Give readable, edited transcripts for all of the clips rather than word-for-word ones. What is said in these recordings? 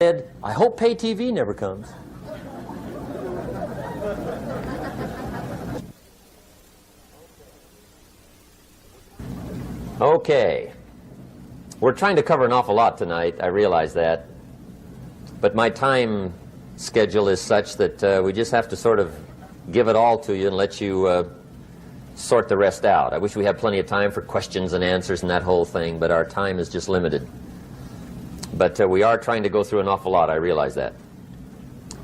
said, I hope pay TV never comes. Okay. We're trying to cover an awful lot tonight, I realize that. But my time schedule is such that we just have to sort of give it all to you and let you sort the rest out. I wish we had plenty of time for questions and answers and that whole thing, but our time is just limited. But we are trying to go through an awful lot, I realize that.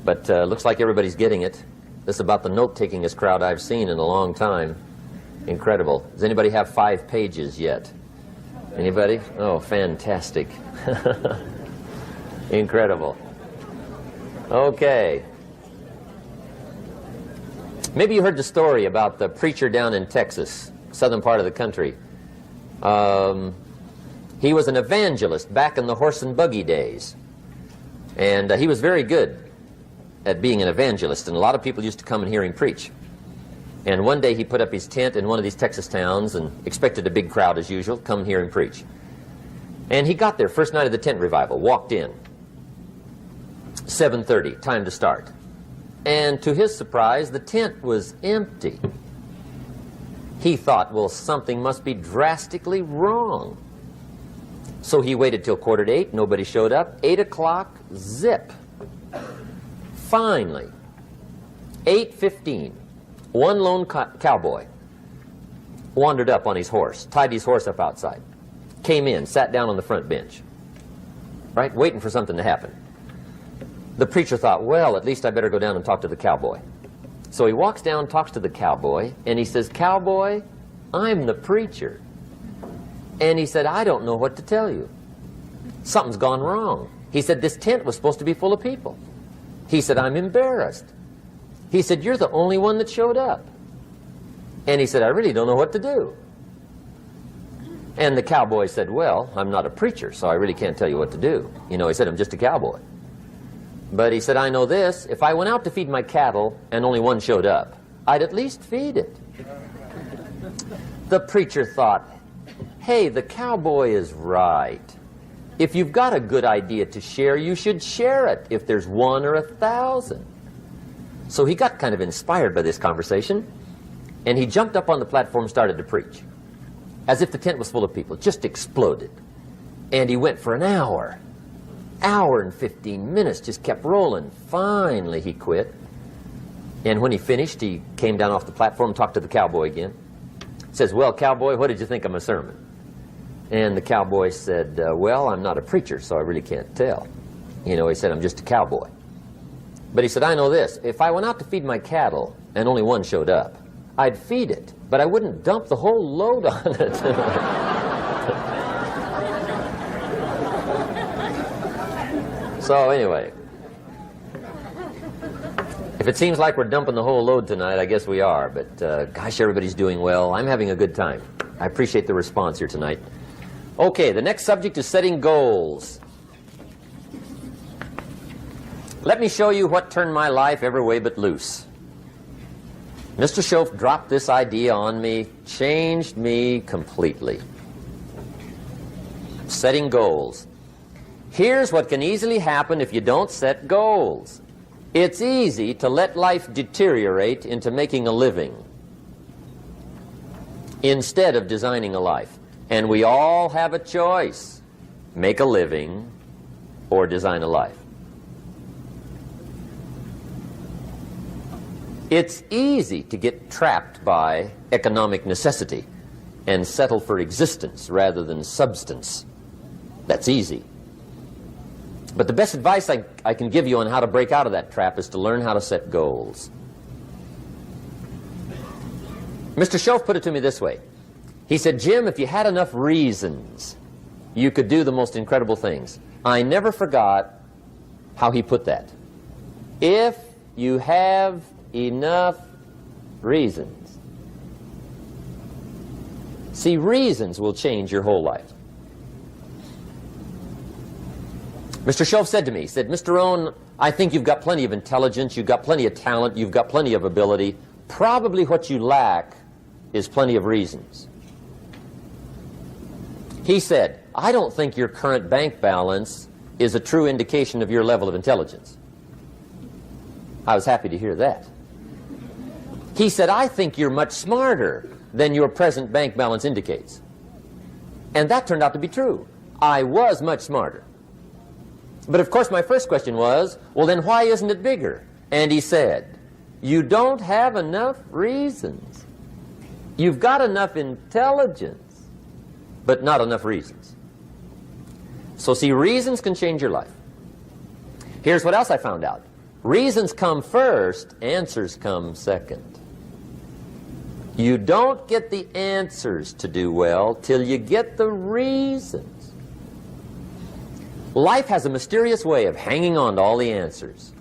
But looks like everybody's getting it. This is about the note-takingest crowd I've seen in a long time. Incredible. Does anybody have 5 pages yet? Anybody? Oh, fantastic. Incredible. Okay. Maybe you heard the story about the preacher down in Texas, southern part of the country. He was an evangelist back in the horse and buggy days. And he was very good at being an evangelist, and a lot of people used to come and hear him preach. And one day he put up his tent in one of these Texas towns and expected a big crowd as usual, come and hear him preach. And he got there, first night of the tent revival, walked in. 7:30, time to start. And to his surprise, the tent was empty. He thought, well, something must be drastically wrong. So he waited till 7:45, nobody showed up. 8 o'clock, zip. Finally, 8:15, one lone cowboy wandered up on his horse, tied his horse up outside, came in, sat down on the front bench, right, waiting for something to happen. The preacher thought, well, at least I better go down and talk to the cowboy. So he walks down, talks to the cowboy, and he says, Cowboy, I'm the preacher. And he said, I don't know what to tell you. Something's gone wrong. He said, this tent was supposed to be full of people. He said, I'm embarrassed. He said, you're the only one that showed up. And he said, I really don't know what to do. And the cowboy said, well, I'm not a preacher, so I really can't tell you what to do. You know, he said, I'm just a cowboy. But he said, I know this, if I went out to feed my cattle and only one showed up, I'd at least feed it. The preacher thought, hey, the cowboy is right. If you've got a good idea to share, you should share it, if there's 1 or 1,000. So he got kind of inspired by this conversation, and he jumped up on the platform and started to preach. As if the tent was full of people, just exploded. And he went for an hour. Hour and 15 minutes, just kept rolling. Finally, he quit. And when he finished, he came down off the platform, talked to the cowboy again. Says, well, cowboy, what did you think of my sermon? And the cowboy said, well, I'm not a preacher, so I really can't tell. You know, he said, I'm just a cowboy. But he said, I know this. If I went out to feed my cattle and only one showed up, I'd feed it, but I wouldn't dump the whole load on it. So anyway, if it seems like we're dumping the whole load tonight, I guess we are. But gosh, everybody's doing well. I'm having a good time. I appreciate the response here tonight. Okay, the next subject is setting goals. Let me show you what turned my life every way but loose. Mr. Schoaf dropped this idea on me, changed me completely. Setting goals. Here's what can easily happen if you don't set goals. It's easy to let life deteriorate into making a living instead of designing a life. And we all have a choice. Make a living or design a life. It's easy to get trapped by economic necessity and settle for existence rather than substance. That's easy. But the best advice I can give you on how to break out of that trap is to learn how to set goals. Mr. Schoaf put it to me this way. He said, Jim, if you had enough reasons, you could do the most incredible things. I never forgot how he put that. If you have enough reasons. See, reasons will change your whole life. Mr. Schoaf said to me, he said, Mr. Rohn, I think you've got plenty of intelligence, you've got plenty of talent, you've got plenty of ability. Probably what you lack is plenty of reasons. He said, I don't think your current bank balance is a true indication of your level of intelligence. I was happy to hear that. He said, I think you're much smarter than your present bank balance indicates. And that turned out to be true. I was much smarter. But of course my first question was, well then why isn't it bigger? And he said, you don't have enough reasons. You've got enough intelligence, but not enough reasons. So see, reasons can change your life. Here's what else I found out. Reasons come first, answers come second. You don't get the answers to do well till you get the reasons. Life has a mysterious way of hanging on to all the answers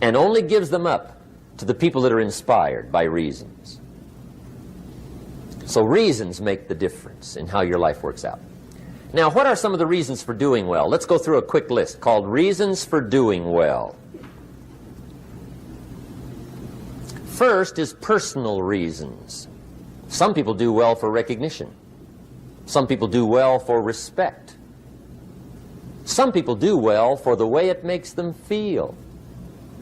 and only gives them up to the people that are inspired by reasons. So reasons make the difference in how your life works out. Now, what are some of the reasons for doing well? Let's go through a quick list called Reasons for Doing Well. First is personal reasons. Some people do well for recognition. Some people do well for respect. Some people do well for the way it makes them feel.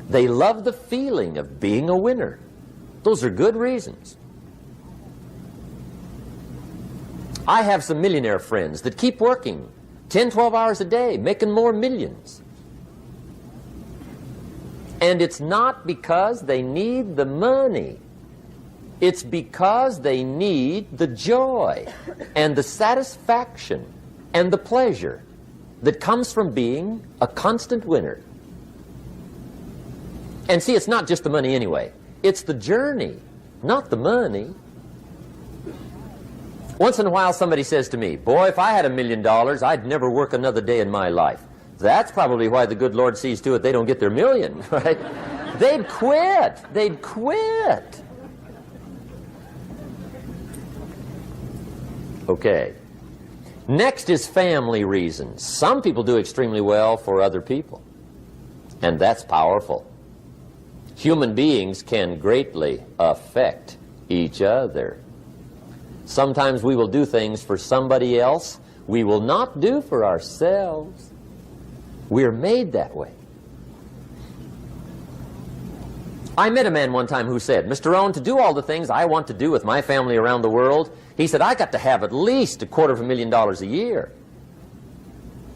They love the feeling of being a winner. Those are good reasons. I have some millionaire friends that keep working 10, 12 hours a day, making more millions. And it's not because they need the money. It's because they need the joy and the satisfaction and the pleasure that comes from being a constant winner. And see, it's not just the money anyway. It's the journey, not the money. Once in a while somebody says to me, boy, if I had $1 million, I'd never work another day in my life. That's probably why the good Lord sees to it they don't get their million, right? They'd quit. They'd quit. Okay. Next is family reasons. Some people do extremely well for other people, and that's powerful. Human beings can greatly affect each other. Sometimes we will do things for somebody else we will not do for ourselves. We're made that way. I met a man one time who said, Mr. Rohn, to do all the things I want to do with my family around the world, he said, I got to have at least $250,000 a year.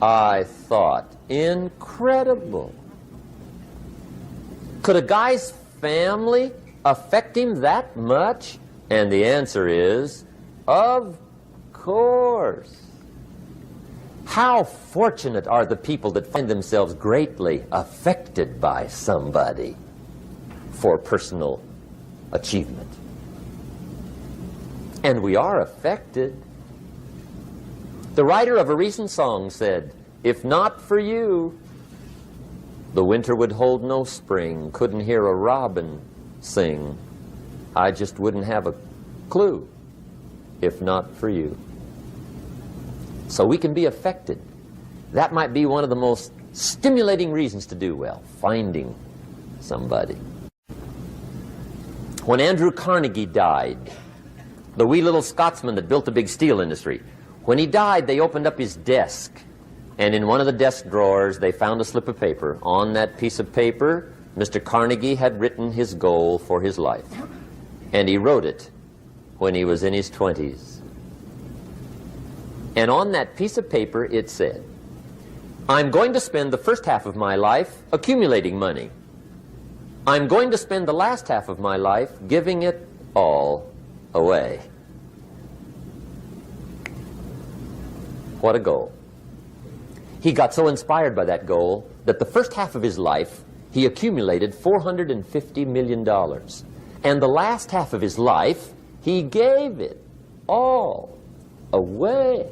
I thought, incredible. Could a guy's family affect him that much? And the answer is, of course. How fortunate are the people that find themselves greatly affected by somebody for personal achievement. And we are affected. The writer of a recent song said, if not for you, the winter would hold no spring, couldn't hear a robin sing. I just wouldn't have a clue if not for you. So we can be affected. That might be one of the most stimulating reasons to do well, finding somebody. When Andrew Carnegie died, the wee little Scotsman that built the big steel industry, when he died, they opened up his desk, and in one of the desk drawers, they found a slip of paper. On that piece of paper, Mr. Carnegie had written his goal for his life, and he wrote it when he was in his 20s. And on that piece of paper, it said, I'm going to spend the first half of my life accumulating money. I'm going to spend the last half of my life giving it all away. What a goal. He got so inspired by that goal that the first half of his life, he accumulated $450 million. And the last half of his life, he gave it all away.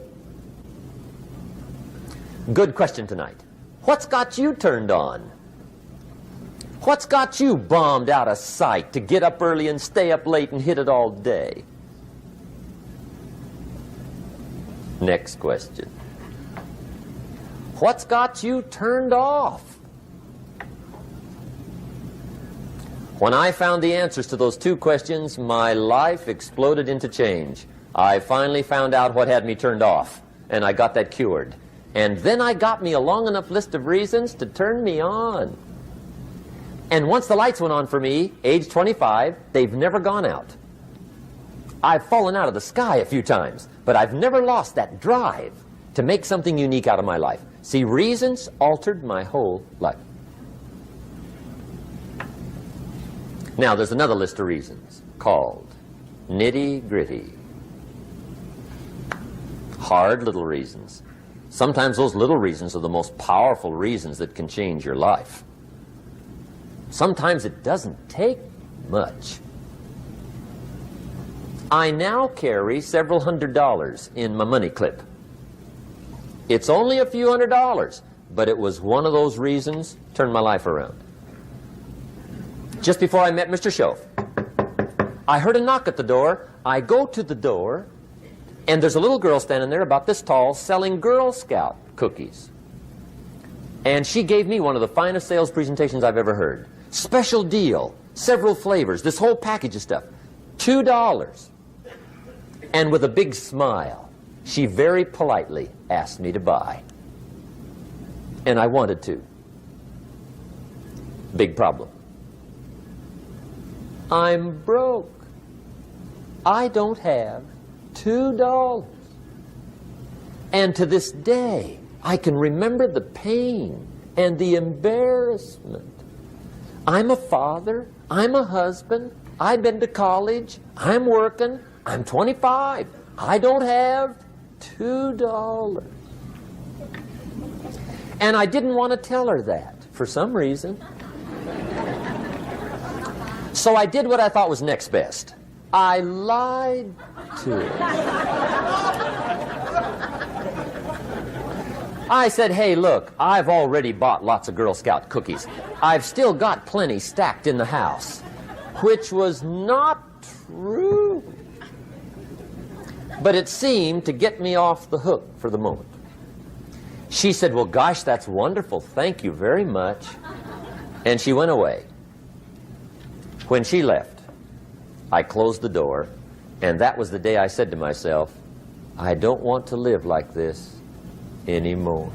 Good question tonight. What's got you turned on? What's got you bombed out of sight to get up early and stay up late and hit it all day? Next question. What's got you turned off? When I found the answers to those two questions, my life exploded into change. I finally found out what had me turned off, and I got that cured. And then I got me a long enough list of reasons to turn me on. And once the lights went on for me, age 25, they've never gone out. I've fallen out of the sky a few times, but I've never lost that drive to make something unique out of my life. See, reasons altered my whole life. Now, there's another list of reasons called nitty-gritty. Hard little reasons. Sometimes those little reasons are the most powerful reasons that can change your life. Sometimes it doesn't take much. I now carry several $100s in my money clip. It's only a few $100s, but it was one of those reasons turned my life around. Just before I met Mr. Shoaf, I heard a knock at the door. I go to the door, and there's a little girl standing there about this tall selling Girl Scout cookies. And she gave me one of the finest sales presentations I've ever heard. Special deal, several flavors, this whole package of stuff, $2. And with a big smile, she very politely asked me to buy. And I wanted to. Big problem. I'm broke. I don't have $2. And to this day, I can remember the pain and the embarrassment. I'm a father, I'm a husband, I've been to college, I'm working, I'm 25, I don't have $2. And I didn't want to tell her that for some reason. So I did what I thought was next best. I lied to her. I said, hey, look, I've already bought lots of Girl Scout cookies. I've still got plenty stacked in the house, which was not true. But it seemed to get me off the hook for the moment. She said, well, gosh, that's wonderful. Thank you very much. And she went away. When she left, I closed the door, and that was the day I said to myself, I don't want to live like this anymore.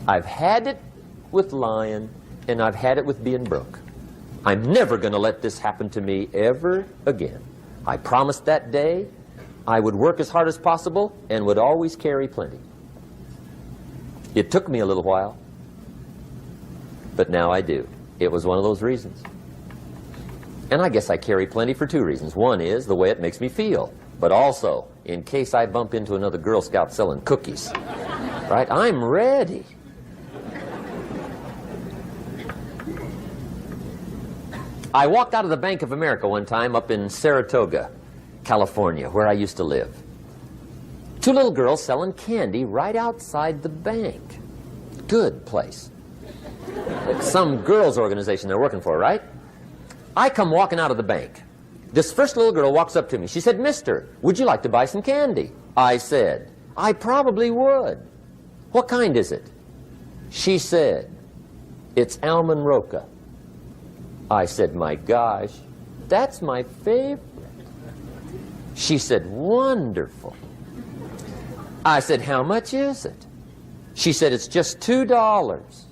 I've had it with lying, and I've had it with being broke. I'm never going to let this happen to me ever again. I promised that day I would work as hard as possible and would always carry plenty. It took me a little while, but now I do. It was one of those reasons. And I guess I carry plenty for two reasons. One is the way it makes me feel, but also in case I bump into another Girl Scout selling cookies. Right? I'm ready. I walked out of the Bank of America one time up in Saratoga, California, where I used to live. Two little girls selling candy right outside the bank. Good place. Some girls' organization they're working for, right? I come walking out of the bank. This first little girl walks up to me. She said, Mister, would you like to buy some candy? I said, I probably would. What kind is it? She said, it's almond roca. I said, my gosh, that's my favorite. She said, wonderful. I said, how much is it? She said, it's just $2.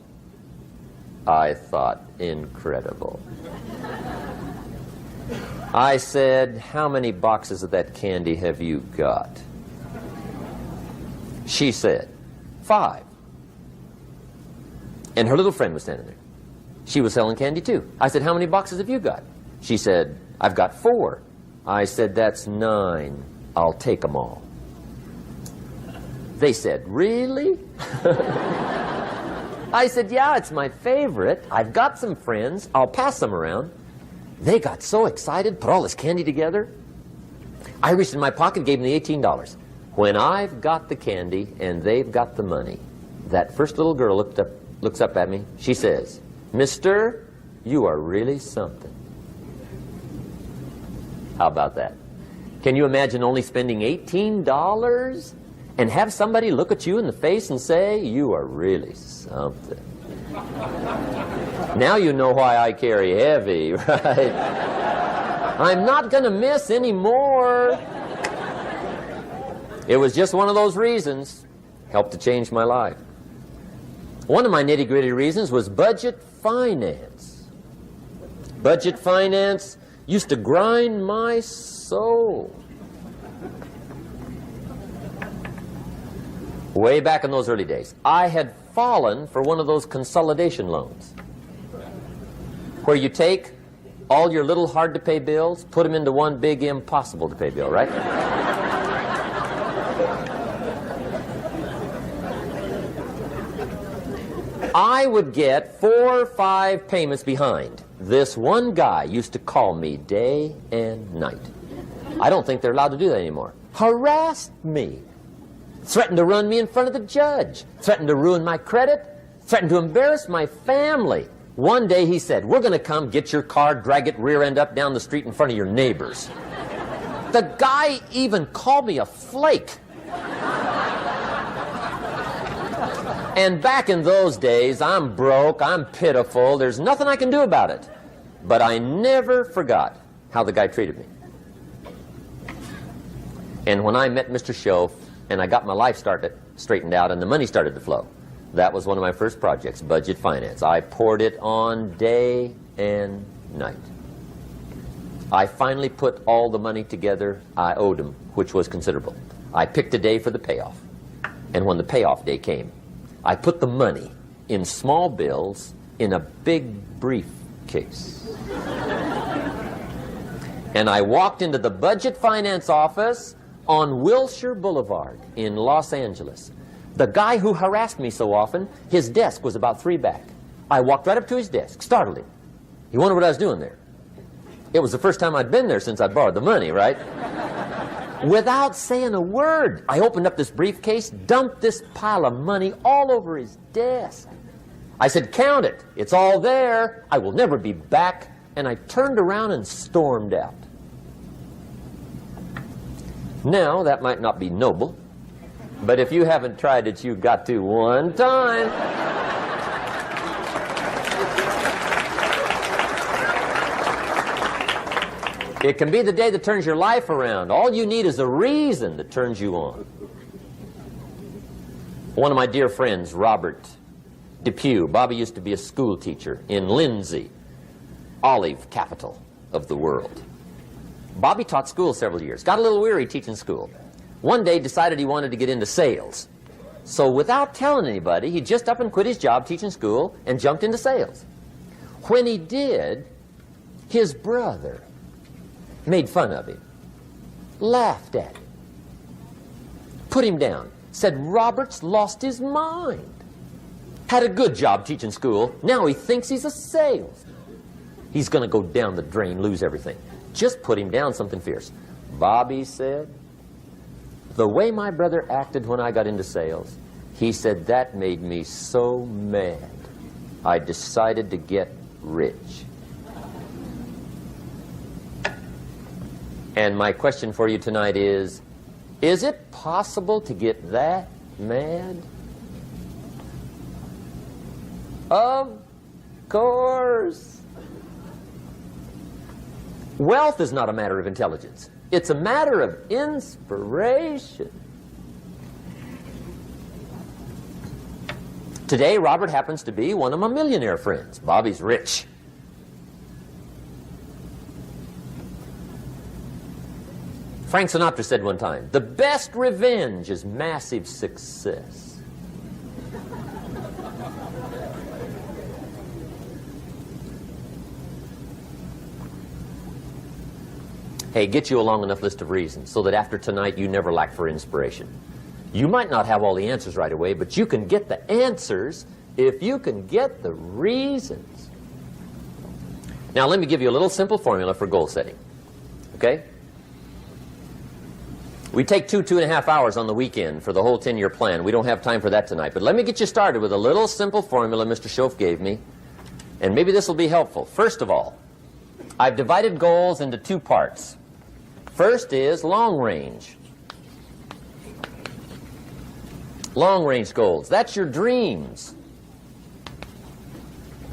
I thought, incredible. I said, how many boxes of that candy have you got? She said, 5. And her little friend was standing there. She was selling candy too. I said, how many boxes have you got? She said, I've got 4. I said, that's 9. I'll take them all. They said, really? I said, yeah, it's my favorite. I've got some friends. I'll pass them around. They got so excited, put all this candy together. I reached in my pocket, gave them the $18. When I've got the candy and they've got the money, that first little girl looks up at me. She says, Mister, you are really something. How about that? Can you imagine only spending $18 and have somebody look at you in the face and say, you are really something? Now you know why I carry heavy, right? I'm not going to miss anymore. It was just one of those reasons. Helped to change my life. One of my nitty-gritty reasons was budget finance. Budget finance used to grind my soul. Way back in those early days, I had fallen for one of those consolidation loans, where you take all your little hard-to-pay bills, put them into one big impossible-to-pay bill, right? I would get 4 or 5 payments behind. This one guy used to call me day and night. I don't think they're allowed to do that anymore. Harassed me. Threatened to run me in front of the judge. Threatened to ruin my credit. Threatened to embarrass my family. One day he said, we're going to come get your car, drag it rear end up down the street in front of your neighbors. The guy even called me a flake. And back in those days, I'm broke, I'm pitiful, there's nothing I can do about it. But I never forgot how the guy treated me. And when I met Mr. Schoaf, and I got my life straightened out, and the money started to flow, that was one of my first projects, budget finance. I poured it on day and night. I finally put all the money together I owed him, which was considerable. I picked a day for the payoff. And when the payoff day came, I put the money in small bills in a big briefcase. And I walked into the budget finance office on Wilshire Boulevard in Los Angeles. The guy who harassed me so often, his desk was about 3 back. I walked right up to his desk, startled him. He wondered what I was doing there. It was the first time I'd been there since I borrowed the money, right? Without saying a word, I opened up this briefcase, dumped this pile of money all over his desk. I said, count it. It's all there. I will never be back. And I turned around and stormed out. Now, that might not be noble, but if you haven't tried it, you've got to one time. It can be the day that turns your life around. All you need is a reason that turns you on. One of my dear friends, Robert Depew, Bobby used to be a school teacher in Lindsay, olive capital of the world. Bobby taught school several years, got a little weary teaching school. One day decided he wanted to get into sales. So without telling anybody, he just up and quit his job teaching school and jumped into sales. When he did, his brother made fun of him, laughed at him, put him down, said Robert's lost his mind. Had a good job teaching school, now he thinks he's a salesman. He's going to go down the drain, lose everything. Just put him down something fierce. Bobby said, the way my brother acted when I got into sales, he said that made me so mad, I decided to get rich. And my question for you tonight is it possible to get that mad? Of course. Wealth is not a matter of intelligence. It's a matter of inspiration. Today, Robert happens to be one of my millionaire friends. Bobby's rich. Frank Sinatra said one time, the best revenge is massive success. Hey, get you a long enough list of reasons so that after tonight you never lack for inspiration. You might not have all the answers right away, but you can get the answers if you can get the reasons. Now let me give you a little simple formula for goal setting. Okay? We take 2.5 hours on the weekend for the whole 10-year plan. We don't have time for that tonight. But let me get you started with a little simple formula Mr. Schoaf gave me. And maybe this will be helpful. First of all, I've divided goals into 2 parts. First is long range. Long range goals. That's your dreams.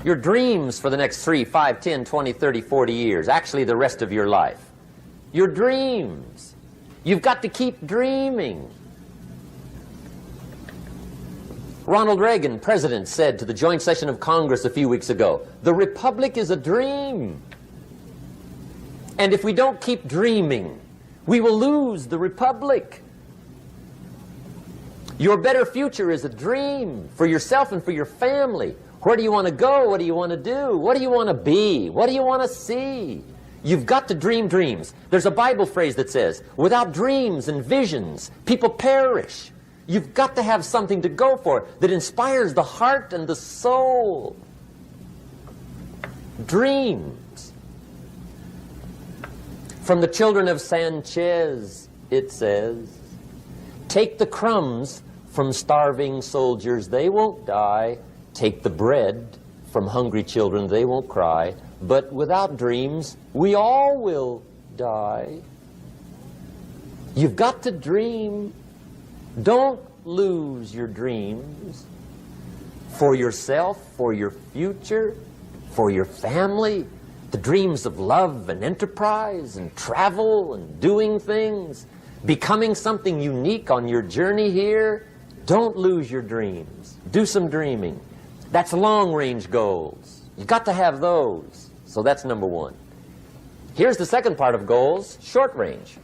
Your dreams for the next 3, 5, 10, 20, 30, 40 years. Actually, the rest of your life. Your dreams. You've got to keep dreaming. Ronald Reagan, president, said to the joint session of Congress a few weeks ago, "The Republic is a dream. And if we don't keep dreaming, we will lose the Republic. Your better future is a dream for yourself and for your family. Where do you want to go? What do you want to do? What do you want to be? What do you want to see? You've got to dream dreams." There's a Bible phrase that says, "Without dreams and visions, people perish." You've got to have something to go for that inspires the heart and the soul. Dreams. From the children of Sanchez, it says, "Take the crumbs from starving soldiers, they won't die. Take the bread from hungry children, they won't cry. But without dreams, we all will die." You've got to dream. Don't lose your dreams for yourself, for your future, for your family. The dreams of love and enterprise and travel and doing things, becoming something unique on your journey here. Don't lose your dreams. Do some dreaming. That's long-range goals. You've got to have those. So that's number one. Here's the second part of goals, short range.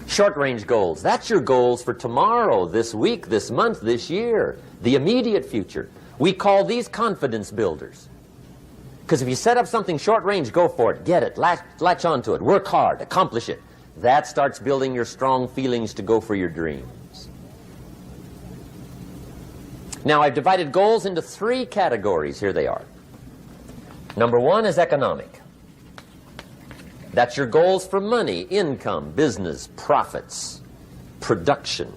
Short-range goals. That's your goals for tomorrow, this week, this month, this year, the immediate future. We call these confidence builders. Because if you set up something short-range, go for it, get it, latch onto it, work hard, accomplish it. That starts building your strong feelings to go for your dreams. Now, I've divided goals into three categories. Here they are. Number one is economic. That's your goals for money, income, business, profits, production.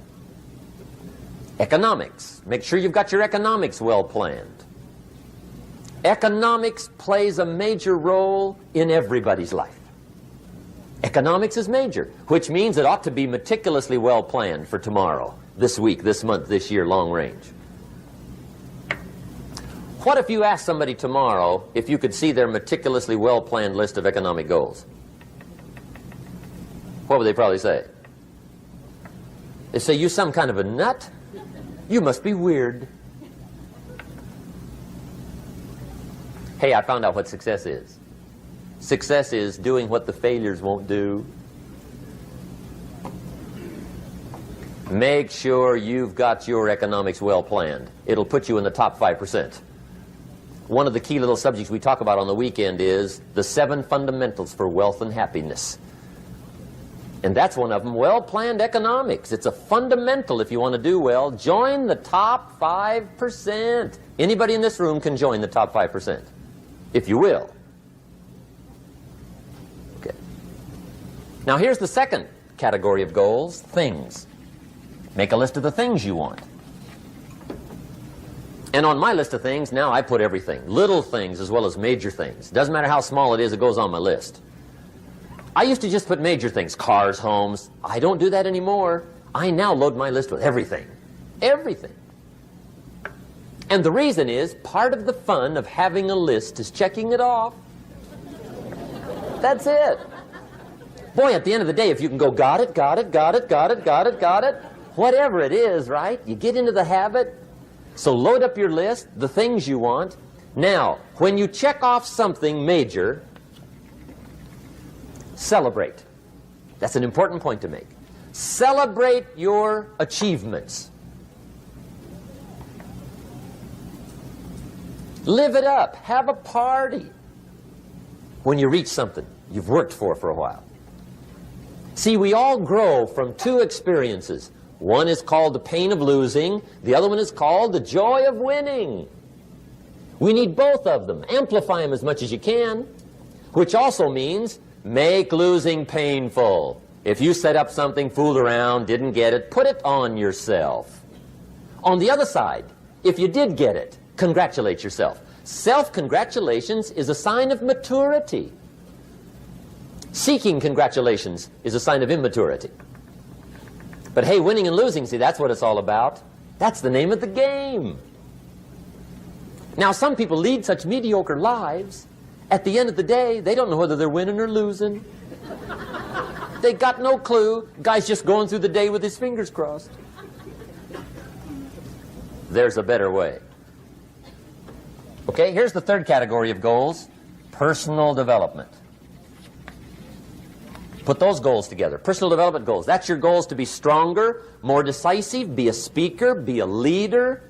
Economics. Make sure you've got your economics well planned. Economics plays a major role in everybody's life. Economics is major, which means it ought to be meticulously well planned for tomorrow, this week, this month, this year, long range. What if you asked somebody tomorrow if you could see their meticulously well-planned list of economic goals? What would they probably say? They say, "You some kind of a nut? You must be weird." Hey, I found out what success is. Success is doing what the failures won't do. Make sure you've got your economics well planned. It'll put you in the top 5%. One of the key little subjects we talk about on the weekend is the 7 fundamentals for wealth and happiness. And that's one of them, well-planned economics. It's a fundamental if you want to do well. Join the top 5%. Anybody in this room can join the top 5%, if you will. Okay. Now here's the second category of goals, things. Make a list of the things you want. And on my list of things, now I put everything. Little things as well as major things. Doesn't matter how small it is, it goes on my list. I used to just put major things, cars, homes. I don't do that anymore. I now load my list with everything. Everything. And the reason is, part of the fun of having a list is checking it off. That's it. Boy, at the end of the day, if you can go, got it, got it, got it, got it, got it, got it, whatever it is, right? You get into the habit. So load up your list, the things you want. Now, when you check off something major, celebrate. That's an important point to make. Celebrate your achievements. Live it up. Have a party when you reach something you've worked for a while. See, we all grow from two experiences. One is called the pain of losing. The other one is called the joy of winning. We need both of them. Amplify them as much as you can, which also means make losing painful. If you set up something, fooled around, didn't get it, put it on yourself. On the other side, if you did get it, congratulate yourself. Self-congratulations is a sign of maturity. Seeking congratulations is a sign of immaturity. But hey, winning and losing, see, that's what it's all about. That's the name of the game. Now, some people lead such mediocre lives, at the end of the day, they don't know whether they're winning or losing. They got no clue. Guy's just going through the day with his fingers crossed. There's a better way. Okay, here's the third category of goals. Personal development. Put those goals together. Personal development goals. That's your goals to be stronger, more decisive, be a speaker, be a leader,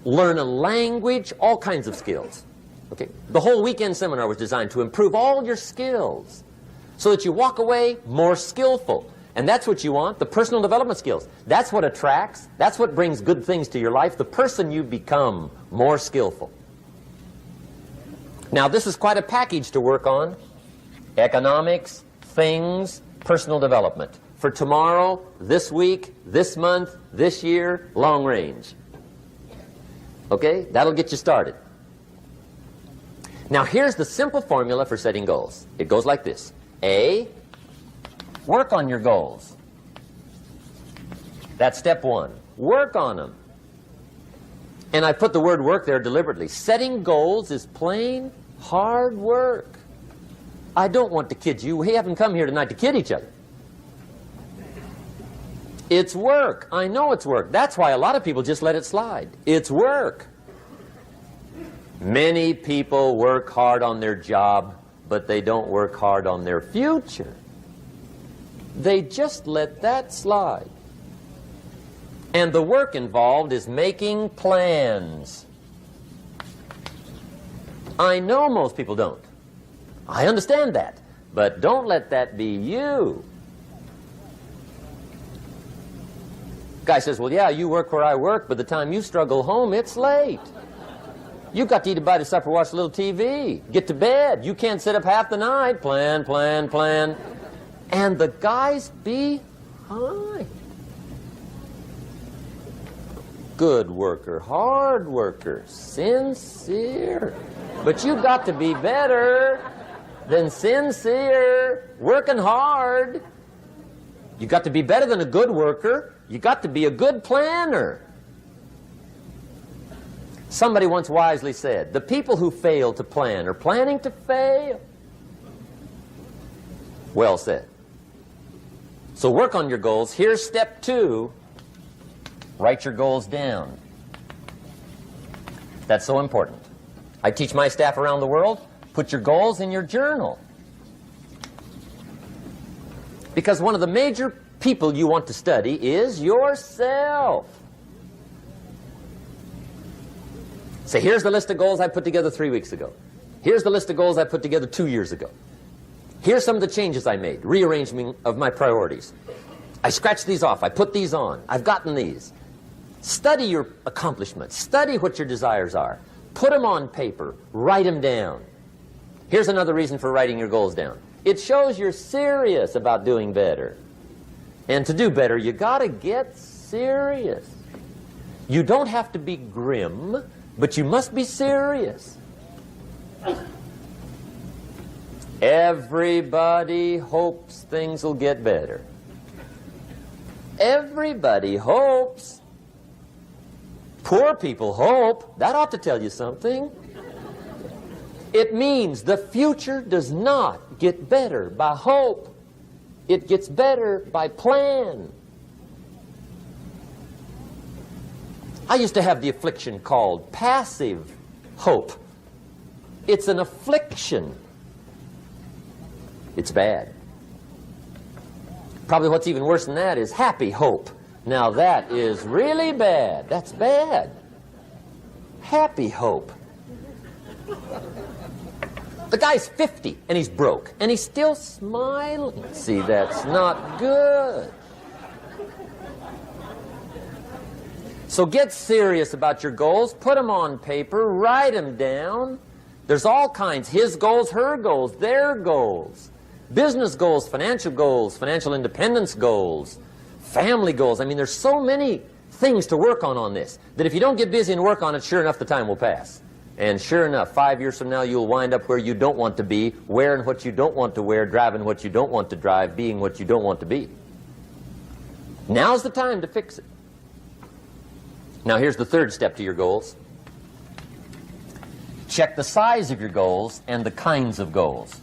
learn a language, all kinds of skills. Okay? The whole weekend seminar was designed to improve all your skills so that you walk away more skillful. And that's what you want, the personal development skills. That's what attracts, that's what brings good things to your life, the person you become more skillful. Now, this is quite a package to work on. Economics, things, personal development. For tomorrow, this week, this month, this year, long range. Okay? That'll get you started. Now, here's the simple formula for setting goals. It goes like this. A, work on your goals. That's step one. Work on them. And I put the word work there deliberately. Setting goals is plain hard work. I don't want to kid you. We haven't come here tonight to kid each other. It's work. I know it's work. That's why a lot of people just let it slide. It's work. Many people work hard on their job, but they don't work hard on their future. They just let that slide. And the work involved is making plans. I know most people don't. I understand that. But don't let that be you. Guy says, well, yeah, you work where I work, but the time you struggle home, it's late. You've got to eat a bite of supper, watch a little TV, get to bed. You can't sit up half the night. Plan, plan, plan. And the guys behind. Good worker, hard worker, sincere. But you've got to be better than sincere, working hard. You've got to be better than a good worker. You've got to be a good planner. Somebody once wisely said, the people who fail to plan are planning to fail. Well said. So work on your goals. Here's step two. Write your goals down. That's so important. I teach my staff around the world, put your goals in your journal. Because one of the major people you want to study is yourself. Say, here's the list of goals I put together 3 weeks ago. Here's the list of goals I put together 2 years ago. Here's some of the changes I made, rearrangement of my priorities. I scratched these off, I put these on, I've gotten these. Study your accomplishments, study what your desires are. Put them on paper, write them down. Here's another reason for writing your goals down. It shows you're serious about doing better. And to do better, you gotta get serious. You don't have to be grim, but you must be serious. Everybody hopes things will get better. Everybody hopes. Poor people hope. That ought to tell you something. It means the future does not get better by hope. It gets better by plan. I used to have the affliction called passive hope. It's an affliction. It's bad. Probably what's even worse than that is happy hope. Now that is really bad. That's bad. Happy hope. The guy's 50 and he's broke and he's still smiling. See, that's not good. So get serious about your goals. Put them on paper. Write them down. There's all kinds. His goals, her goals, their goals. Business goals, financial independence goals, family goals. I mean, there's so many things to work on this that if you don't get busy and work on it, sure enough, the time will pass. And sure enough, 5 years from now, you'll wind up where you don't want to be, wearing what you don't want to wear, driving what you don't want to drive, being what you don't want to be. Now's the time to fix it. Now, here's the third step to your goals. Check the size of your goals and the kinds of goals.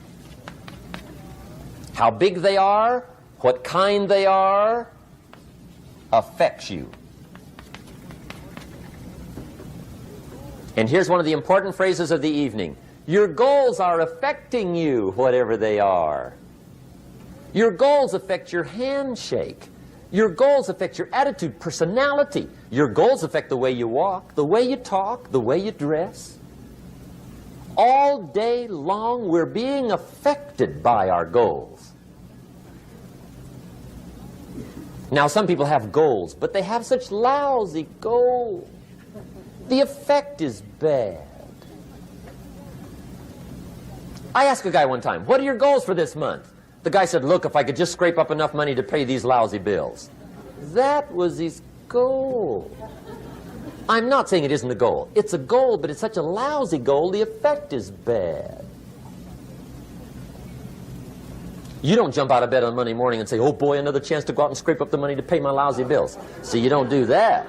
How big they are, what kind they are, affects you. And here's one of the important phrases of the evening. Your goals are affecting you, whatever they are. Your goals affect your handshake. Your goals affect your attitude, personality. Your goals affect the way you walk, the way you talk, the way you dress. All day long, we're being affected by our goals. Now, some people have goals, but they have such lousy goals. The effect is bad. I asked a guy one time, what are your goals for this month? The guy said, look, if I could just scrape up enough money to pay these lousy bills. That was his goal. I'm not saying it isn't a goal. It's a goal, but it's such a lousy goal, the effect is bad. You don't jump out of bed on Monday morning and say, oh boy, another chance to go out and scrape up the money to pay my lousy bills. See, you don't do that.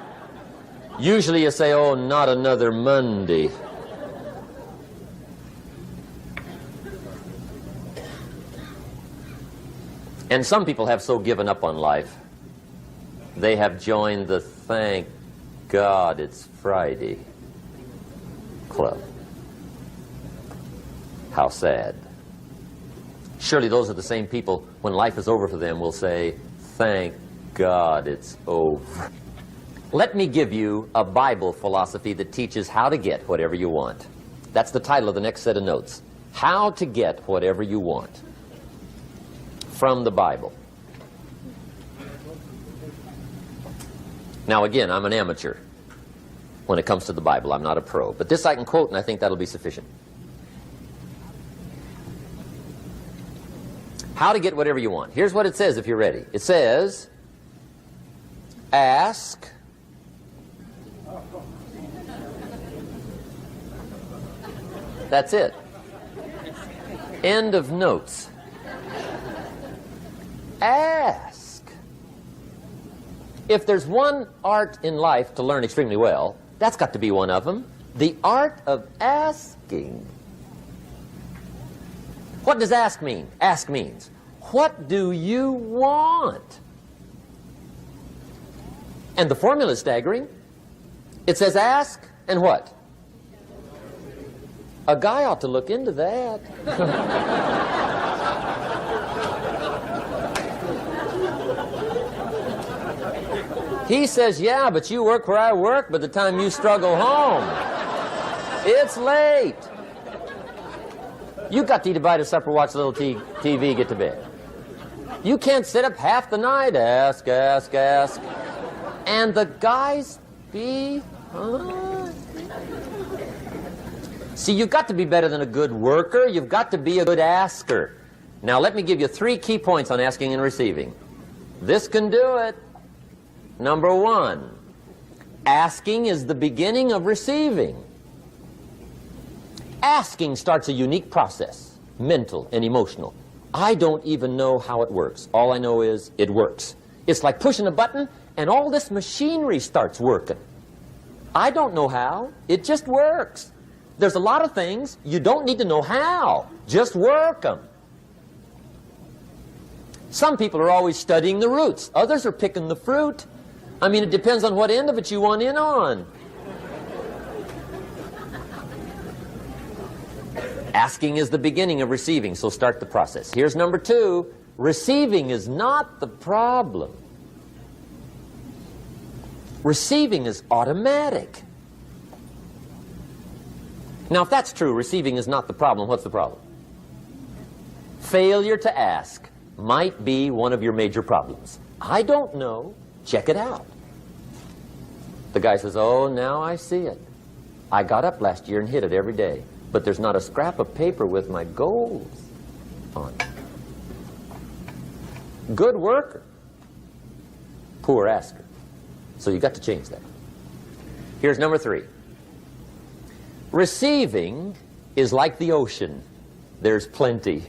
Usually you say, oh, not another Monday. And some people have so given up on life, they have joined the thank God it's Friday club. How sad. Surely those are the same people, when life is over for them, will say, thank God it's over. Let me give you a Bible philosophy that teaches how to get whatever you want. That's the title of the next set of notes. How to get whatever you want. From the Bible. Now again, I'm an amateur when it comes to the Bible. I'm not a pro. But this I can quote, and I think that'll be sufficient. How to get whatever you want. Here's what it says if you're ready. It says, ask. That's it. End of notes. Ask. If there's one art in life to learn extremely well, that's got to be one of them. The art of asking. What does ask mean? Ask means, what do you want? And the formula is staggering. It says ask and what? A guy ought to look into that. He says, yeah, but you work where I work. By the time you struggle home, it's late. You've got to eat a bite of supper, watch a little TV, get to bed. You can't sit up half the night, ask. And the guys behind. See, you've got to be better than a good worker. You've got to be a good asker. Now, let me give you 3 key points on asking and receiving. This can do it. Number 1, asking is the beginning of receiving. Asking starts a unique process, mental and emotional. I don't even know how it works. All I know is it works. It's like pushing a button and all this machinery starts working. I don't know how. It just works. There's a lot of things you don't need to know how. Just work them. Some people are always studying the roots. Others are picking the fruit. I mean, it depends on what end of it you want in on. Asking is the beginning of receiving, so start the process. Here's number 2. Receiving is not the problem. Receiving is automatic. Now, if that's true, receiving is not the problem, what's the problem? Failure to ask might be one of your major problems. I don't know. Check it out. The guy says, oh, now I see it. I got up last year and hit it every day, but there's not a scrap of paper with my goals on it. Good worker, poor asker. So you got to change that. Here's number 3. Receiving is like the ocean. There's plenty,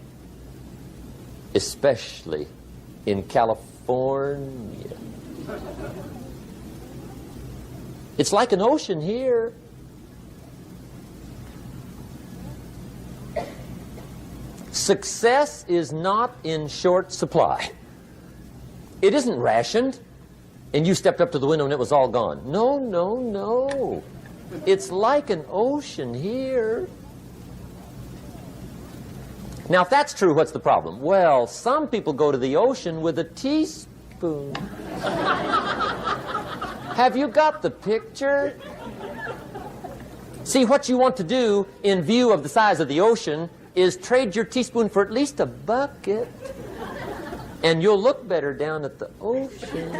especially in California. It's like an ocean here. Success is not in short supply. It isn't rationed, and you stepped up to the window and it was all gone. No, no, no. It's like an ocean here. Now, if that's true, what's the problem? Well, some people go to the ocean with a teaspoon. Have you got the picture? See, what you want to do in view of the size of the ocean is trade your teaspoon for at least a bucket. And you'll look better down at the ocean.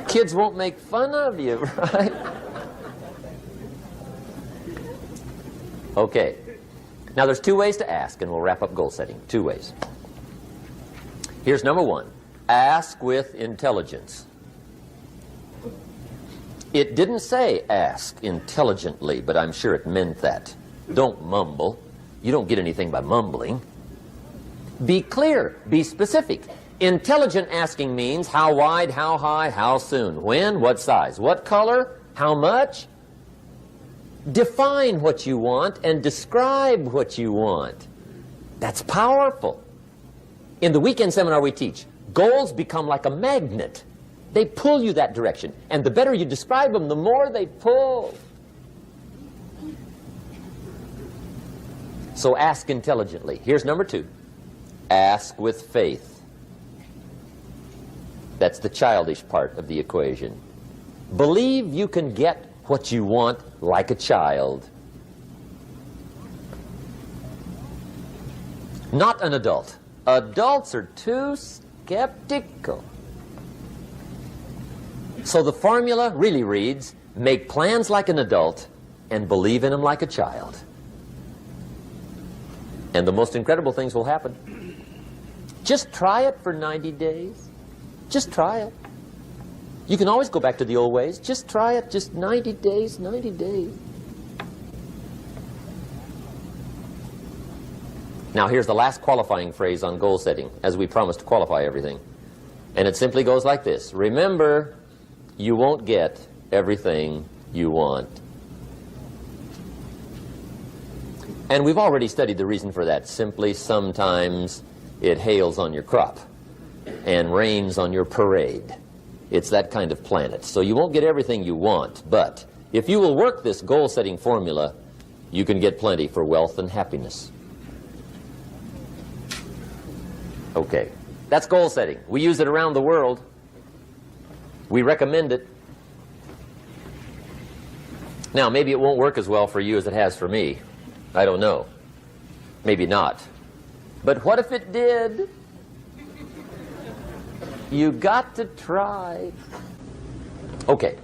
Kids won't make fun of you, right? Okay. Now, there's two ways to ask, and we'll wrap up goal setting. Two ways. Here's number one. Ask with intelligence. It didn't say ask intelligently, but I'm sure it meant that. Don't mumble. You don't get anything by mumbling. Be clear. Be specific. Intelligent asking means how wide, how high, how soon, when, what size, what color, how much. Define what you want and describe what you want. That's powerful. In the weekend seminar we teach, goals become like a magnet. They pull you that direction. And the better you describe them, the more they pull. So ask intelligently. Here's number two. Ask with faith. That's the childish part of the equation. Believe you can get what you want like a child. Not an adult. Adults are too skeptical. So the formula really reads, make plans like an adult and believe in them like a child. And the most incredible things will happen. Just try it for 90 days. Just try it. You can always go back to the old ways. Just try it. Just 90 days, 90 days. Now here's the last qualifying phrase on goal setting, as we promised to qualify everything. And it simply goes like this. Remember, you won't get everything you want. And we've already studied the reason for that. Simply, sometimes it hails on your crop and rains on your parade. It's that kind of planet. So you won't get everything you want, but if you will work this goal-setting formula, you can get plenty for wealth and happiness. Okay, that's goal setting. We use it around the world. We recommend it. Now, maybe it won't work as well for you as it has for me. I don't know. Maybe not. But what if it did? You got to try. Okay.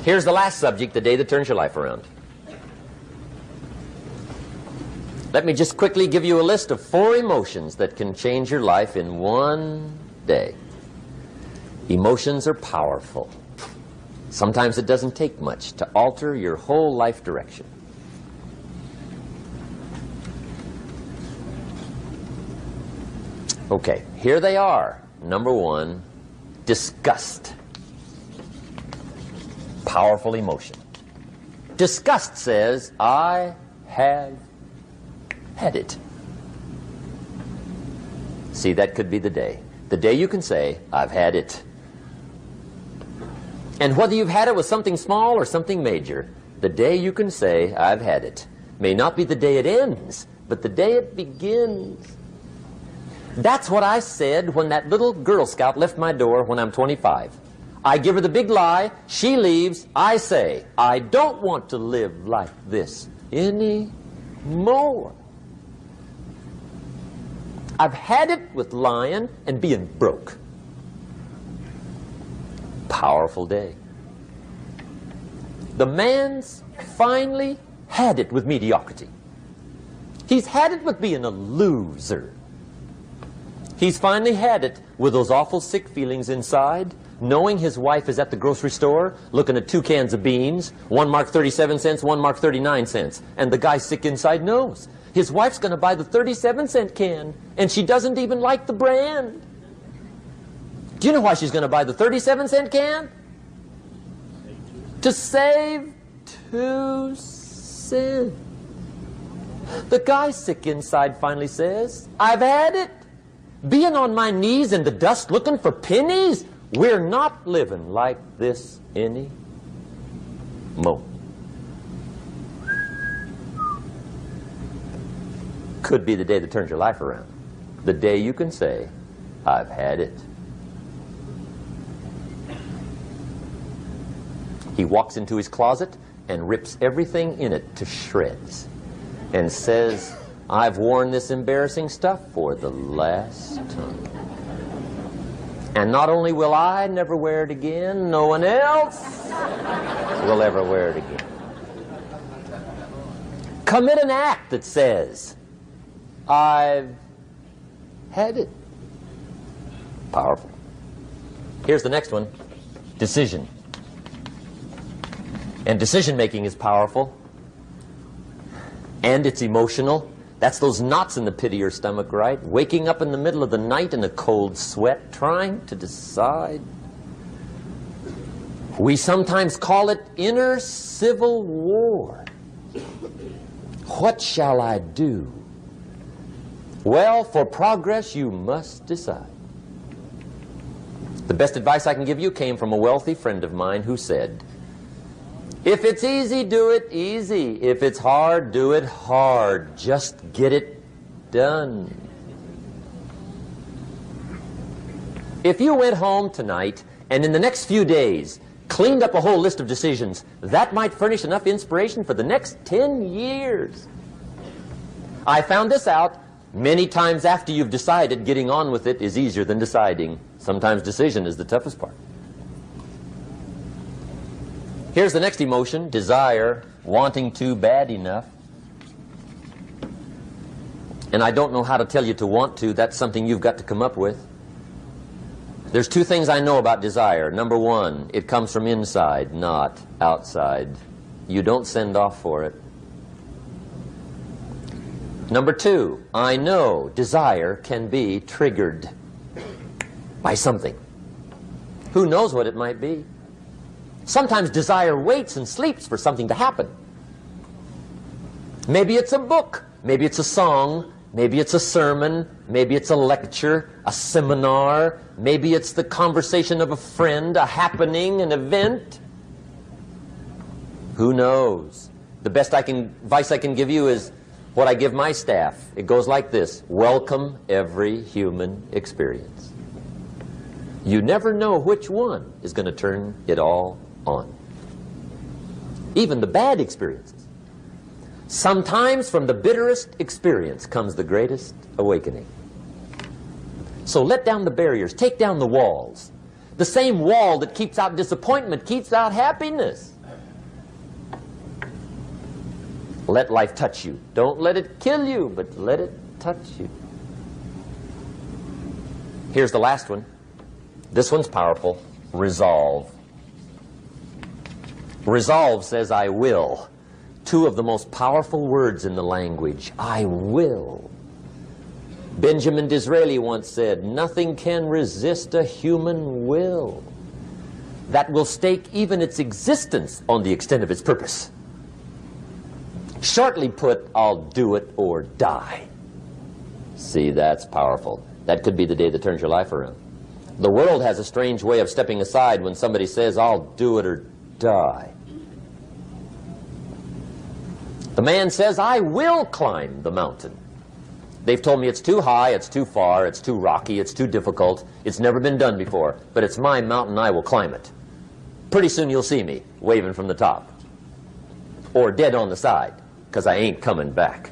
Here's the last subject, the day that turns your life around. Let me just quickly give you a list of 4 emotions that can change your life in one day. Emotions are powerful. Sometimes it doesn't take much to alter your whole life direction. Okay, here they are. Number 1, disgust. Powerful emotion. Disgust says, I have had it. See, that could be the day. The day you can say, I've had it. And whether you've had it with something small or something major, the day you can say, I've had it, may not be the day it ends, but the day it begins. That's what I said when that little Girl Scout left my door when I'm 25. I give her the big lie, she leaves, I say, I don't want to live like this anymore. I've had it with lying and being broke. Powerful day. The man's finally had it with mediocrity. He's had it with being a loser. He's finally had it with those awful sick feelings inside, knowing his wife is at the grocery store looking at 2 cans of beans, one marked 37 cents, one marked 39 cents, and the guy sick inside knows his wife's going to buy the 37-cent can, and she doesn't even like the brand. Do you know why she's going to buy the 37-cent can? To save 2 cents. The guy sick inside finally says, I've had it. Being on my knees in the dust looking for pennies? We're not living like this any more. Could be the day that turns your life around. The day you can say, I've had it. He walks into his closet and rips everything in it to shreds and says, I've worn this embarrassing stuff for the last time. And not only will I never wear it again, no one else will ever wear it again. Commit an act that says, I've had it. Powerful. Here's the next one. Decision. And decision making is powerful. And it's emotional. That's those knots in the pit of your stomach, right? Waking up in the middle of the night in a cold sweat, trying to decide. We sometimes call it inner civil war. What shall I do? Well, for progress, you must decide. The best advice I can give you came from a wealthy friend of mine who said, if it's easy, do it easy. If it's hard, do it hard. Just get it done. If you went home tonight and in the next few days cleaned up a whole list of decisions, that might furnish enough inspiration for the next 10 years. I found this out many times after you've decided. Getting on with it is easier than deciding. Sometimes decision is the toughest part. Here's the next emotion, desire, wanting to bad enough. And I don't know how to tell you to want to. That's something you've got to come up with. There's two things I know about desire. Number one, it comes from inside, not outside. You don't send off for it. Number two, I know desire can be triggered by something. Who knows what it might be? Sometimes desire waits and sleeps for something to happen. Maybe it's a book, maybe it's a song, maybe it's a sermon, maybe it's a lecture, a seminar, maybe it's the conversation of a friend, a happening, an event. Who knows? The best advice I can give you is what I give my staff. It goes like this: welcome every human experience. You never know which one is going to turn it all on. Even the bad experiences. Sometimes from the bitterest experience comes the greatest awakening. So let down the barriers, take down the walls. The same wall that keeps out disappointment keeps out happiness. Let life touch you. Don't let it kill you, but let it touch you. Here's the last one. This one's powerful. Resolve. Resolve says, I will. Two of the most powerful words in the language. I will. Benjamin Disraeli once said, nothing can resist a human will that will stake even its existence on the extent of its purpose. Shortly put, I'll do it or die. See, that's powerful. That could be the day that turns your life around. The world has a strange way of stepping aside when somebody says, I'll do it or die. The man says, I will climb the mountain. They've told me it's too high, it's too far, it's too rocky, it's too difficult, it's never been done before, but it's my mountain, I will climb it. Pretty soon you'll see me waving from the top. Or dead on the side, because I ain't coming back.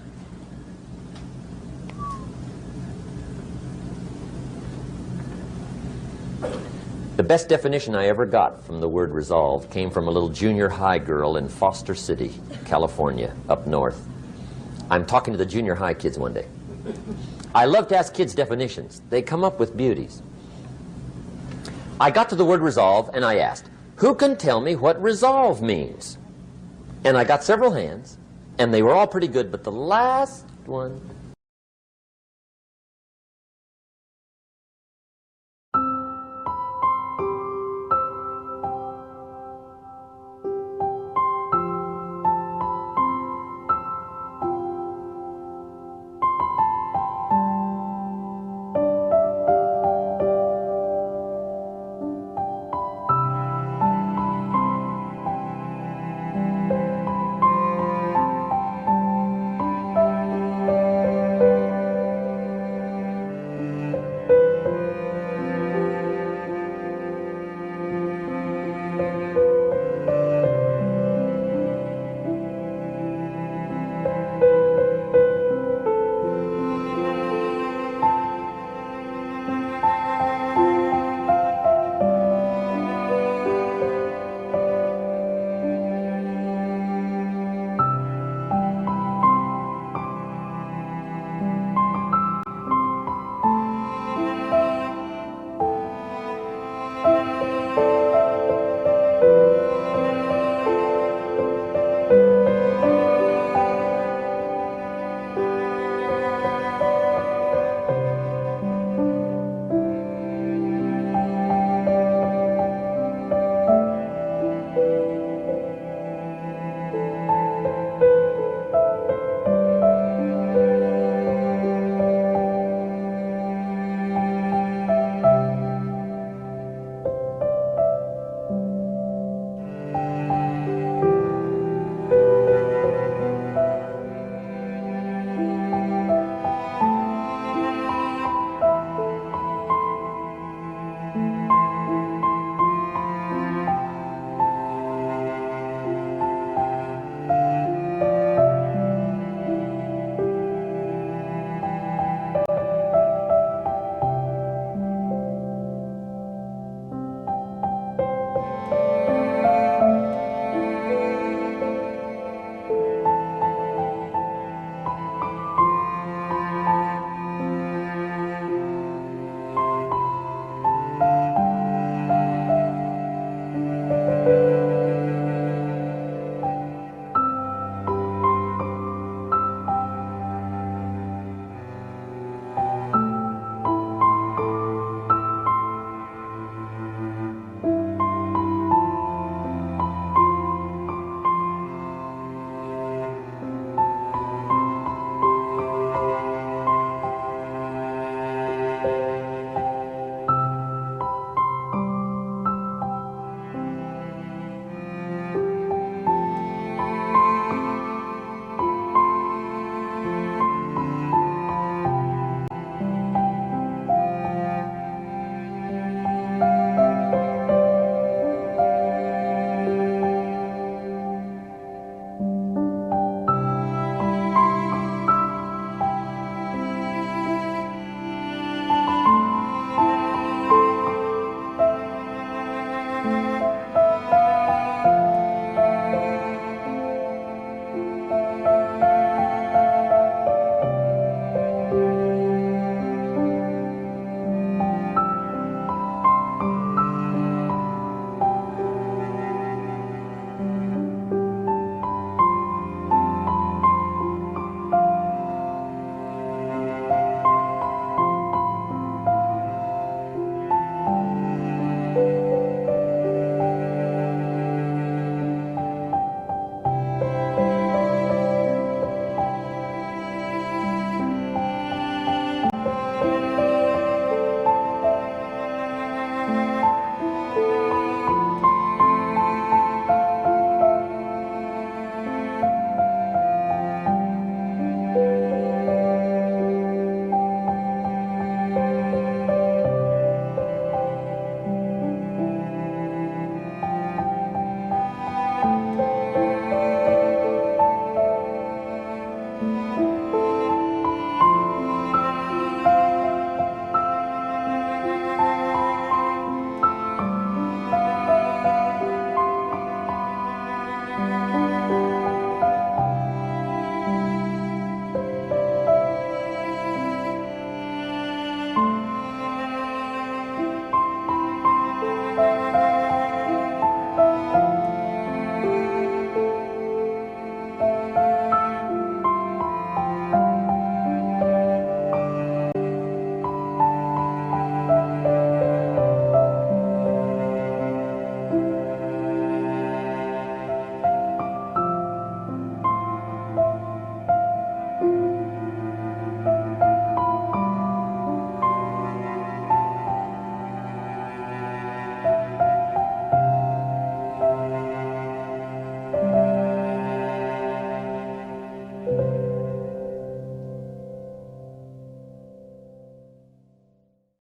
The best definition I ever got from the word resolve came from a little junior high girl in Foster City, California, up north. I'm talking to the junior high kids one day. I love to ask kids definitions. They come up with beauties. I got to the word resolve and I asked, who can tell me what resolve means? And I got several hands, and they were all pretty good, but the last one